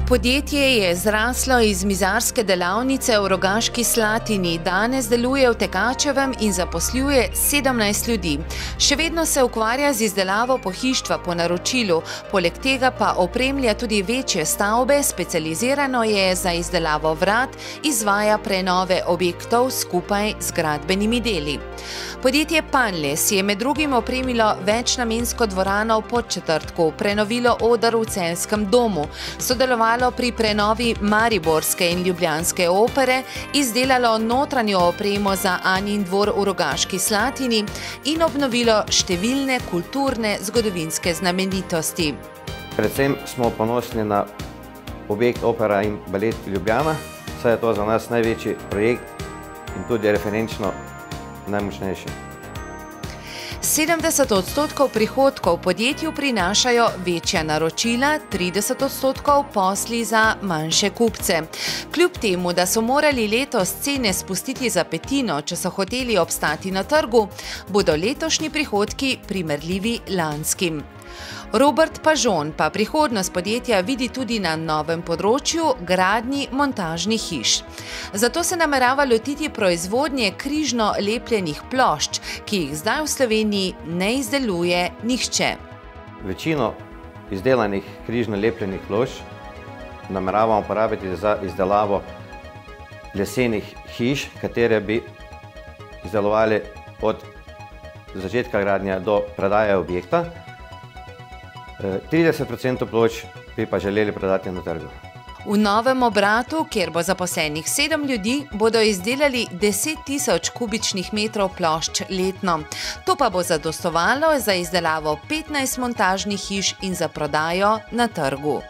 Podjetje je zraslo iz mizarske delavnice v Rogaški Slatini, danes deluje v Tekačevem in zaposluje 17 ljudi. Še vedno se ukvarja z izdelavo pohištva po naročilu, poleg tega pa opremlja tudi večje stavbe, specializirano je za izdelavo vrat, izvaja prenove objektov skupaj z gradbenimi deli. Podjetje Panles je med drugim opremilo večnamensko dvorano v Podčetrtku, prenovilo oder v Celjskem domu, sodelovalo pri prenovi mariborske in ljubljanske opere, izdelalo notranjo opremo za Anjin dvor v Rogaški Slatini in obnovilo številne kulturne zgodovinske znamenitosti. Predvsem smo ponosni na objekt Opera in balet Ljubljana, saj je to za nas največji projekt in tudi referenčno najmočnejši. 70% prihodkov podjetju prinašajo večja naročila, 30% posli za manjše kupce. Kljub temu, da so morali letos cene spustiti za petino, če so hoteli obstati na trgu, bodo letošnji prihodki primerljivi lanskim. Robert Pažon pa prihodnost podjetja vidi tudi na novem področju gradnji montažnih hiš. Zato se namerava lotiti proizvodnje križno lepljenih plošč, ki jih zdaj v Sloveniji ne izdeluje nihče. Večino izdelanih križno lepljenih plošč nameravamo uporabiti za izdelavo lesenih hiš, katere bi izdelovali od začetka gradnje do predaje objekta. 30% plošč bi pa želeli prodati na trgu. V novem obratu, kjer bo zaposlenih 7 ljudi, bodo izdelali 10 tisoč kubičnih metrov plošč letno. To pa bo zadostovalo za izdelavo 15 montažnih hiš in za prodajo na trgu.